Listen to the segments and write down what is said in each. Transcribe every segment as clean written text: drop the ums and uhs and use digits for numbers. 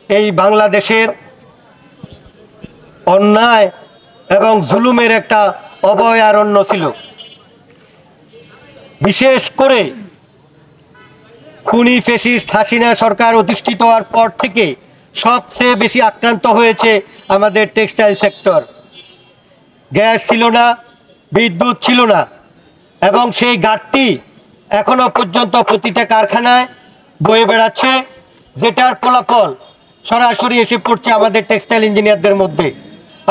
এই বাংলাদেশের অন্যায় এবং জুলুমের একটা অভয়ারণ্য ছিল। বিশেষ করে খুনি ফ্যাসিস্ট হাসিনা সরকার অধিষ্ঠিত হওয়ার পর থেকে সবচেয়ে বেশি আক্রান্ত হয়েছে আমাদের টেক্সটাইল সেক্টর। গ্যাস ছিল না, বিদ্যুৎ ছিল না, এবং সেই ঘাটতি এখনো পর্যন্ত প্রতিটা কারখানায় বয়ে বেড়াচ্ছে, যেটার ফলাফল সরাসরি এসে পড়ছে আমাদের টেক্সটাইল ইঞ্জিনিয়ারদের মধ্যে।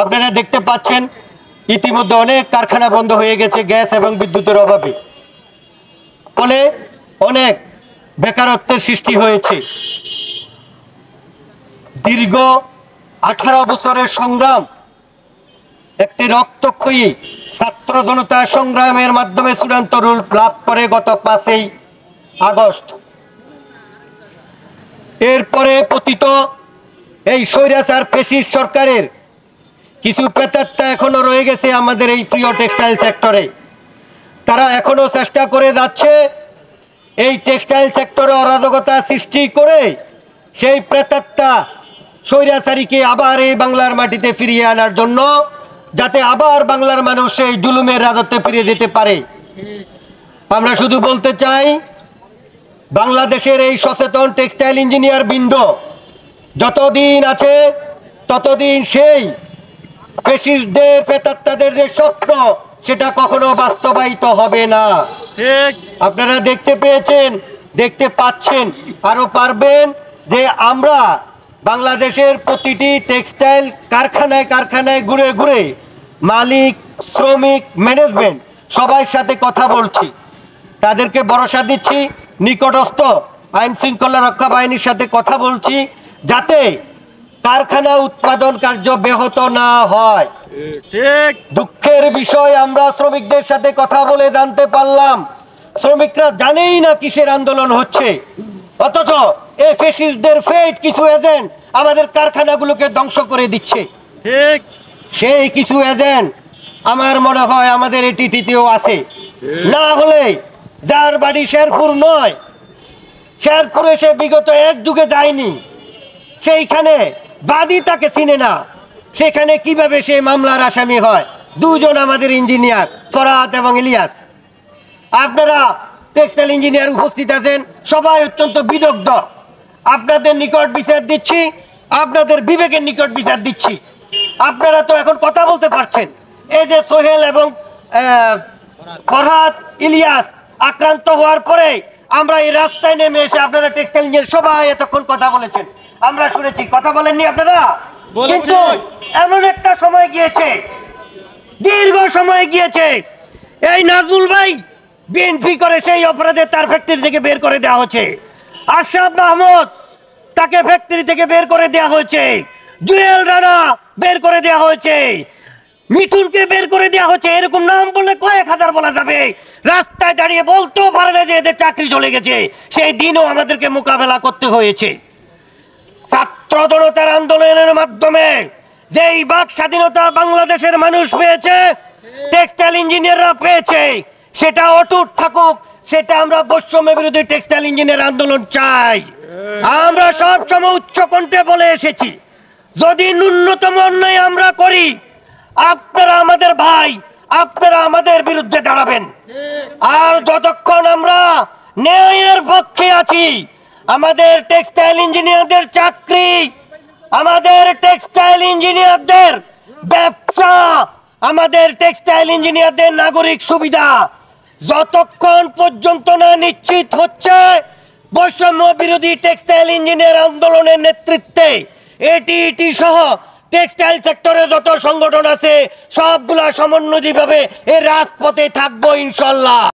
আপনারা দেখতে পাচ্ছেন ইতিমধ্যে অনেক কারখানা বন্ধ হয়ে গেছে গ্যাস এবং বিদ্যুতের অভাবে, ফলে অনেক বেকারত্বের সৃষ্টি হয়েছে। দীর্ঘ 18 বছরের সংগ্রাম, একটি রক্তক্ষয়ী ছাত্র জনতার সংগ্রামের মাধ্যমে চূড়ান্ত রূপ লাভ করে গত 5ই আগস্ট। এরপরে পতিত এই স্বৈরাচার ফ্যাসিস্ট সরকারের কিছু প্রেতাত্মা এখনো রয়ে গেছে আমাদের এই প্রিয় টেক্সটাইল সেক্টরে। তারা এখনো চেষ্টা করে যাচ্ছে এই টেক্সটাইল সেক্টরে অরাজকতা সৃষ্টি করে সেই প্রেতাত্মা স্বৈরাচারীকে আবার এই বাংলার মাটিতে ফিরিয়ে আনার জন্য, যাতে আবার বাংলার মানুষ এই জুলুমের রাজত্বে ফিরে যেতে পারে। আমরা শুধু বলতে চাই, বাংলাদেশের এই সচেতন টেক্সটাইল ইঞ্জিনিয়ার বৃন্দ যতদিন আছে ততদিন সেই ফ্যাসিস্টদের প্রেতাত্মাদের যে স্বপ্ন, সেটা কখনো বাস্তবায়িত হবে না। ঠিক আপনারা দেখতে পেয়েছেন, দেখতে পাচ্ছেন, আরো পারবেন যে আমরা বাংলাদেশের প্রতিটি টেক্সটাইল কারখানায় কারখানায় ঘুরে ঘুরে মালিক, শ্রমিক, ম্যানেজমেন্ট সবার সাথে কথা বলছি। তাদেরকে ভরসা দিচ্ছি, নিকটস্থ আইন শৃঙ্খলা রক্ষা বাহিনীর সাথে কথা বলছি, যাতে কারখানা উৎপাদন কার্য ব্যাহত না হয়। ঠিক দুঃখের বিষয়, আমরা শ্রমিকদের সাথে কথা বলে জানতে পারলাম শ্রমিকরা জানেই না কিসের আন্দোলন হচ্ছে, অথচ এই ফ্যাসিস্টদের ফেট কিছু এজেন্ট আমাদের কারখানাগুলোকে ধ্বংস করে দিচ্ছে। ঠিক সেই কিছু এজেন্ট আমার মনে হয় আমাদের এটিটিতেও আছে। না হলে যার বাড়ি শেরপুর নয়, শেরপুরে সে বিগত এক যুগে যায়নি, সেইখানে বাদী তাকে চিনে না, সেখানে কিভাবে সে মামলার আসামি হয়? দুজন আমাদের ইঞ্জিনিয়ার, ফরহাদ এবং ইলিয়াস। আপনারা টেক্সটাইল ইঞ্জিনিয়ার উপস্থিত আছেন, সবাই অত্যন্ত বিদগ্ধ। আপনাদের নিকট বিচার দিচ্ছি, আপনাদের বিবেকের নিকট বিচার দিচ্ছি। আপনারা তো এখন কথা বলতে পারছেন। এই যে সোহেল এবং ফরহাদ, ইলিয়াস আক্রান্ত হওয়ার পরে আমরা এই রাস্তায় নেমে এসে, আপনারা টেক্সটাইল ইঞ্জিনিয়ার সবাই এতক্ষণ কথা বলেছেন, আমরা শুনেছি, কথা বলেননি আপনারা? কিন্তু এমন একটা সময় গিয়েছে, দীর্ঘ সময় গিয়েছে, এই নাজমুল ভাই বিএনপি করে সেই অপরাধে তার ফ্যাক্টরি থেকে বের করে দেওয়া হচ্ছে। আশরাফ মাহমুদ, তাকে ফ্যাক্টরি থেকে বের করে দেওয়া হয়েছে। জুয়েল রানা বের করে দেওয়া হয়েছে। মিঠুনকে বের করে দেওয়া হচ্ছে। এরকম নাম বললে কয়েক হাজার বলা যাবে। রাস্তায় দাঁড়িয়ে বলতেও পারে না যে এদের চাকরি চলে গেছে। সেই দিনও আমাদেরকে মোকাবেলা করতে হয়েছে। ছাত্র জনতার আন্দোলনের মাধ্যমে যেই বাক স্বাধীনতা বাংলাদেশের মানুষ পেয়েছে, টেক্সটাইল ইঞ্জিনিয়াররা পেয়েছে, সেটা অটুট থাকুক। সেটা আমরা বৈষম্য বিরোধী টেক্সটাইল ইঞ্জিনিয়ার আন্দোলন চাই। আমরা সব সময় উচ্চ কণ্ঠে বলে এসেছি, যদি ন্যূনতম অন্যায় আমরা করি, আপনারা আমাদের ভাই, আপনারা আমাদের বিরুদ্ধে দাঁড়াবেন। আর যতক্ষণ আমরা ন্যায়ের পক্ষে আছি, আমাদের টেক্সটাইল ইঞ্জিনিয়ারদের চাকরি, আমাদের টেক্সটাইল ইঞ্জিনিয়ারদের ব্যবসা, আমাদের টেক্সটাইল ইঞ্জিনিয়ারদের নাগরিক সুবিধা যতক্ষণ পর্যন্ত না নিশ্চিত হচ্ছে, বৈষম্য বিরোধী টেক্সটাইল ইঞ্জিনিয়ার আন্দোলনের নেতৃত্বে এটিটি সহ টেক্সটাইল সেক্টরে যত সংগঠন আছে সবগুলা সমন্বয়ভাবে এই রাজপথে থাকবো ইনশাল্লাহ।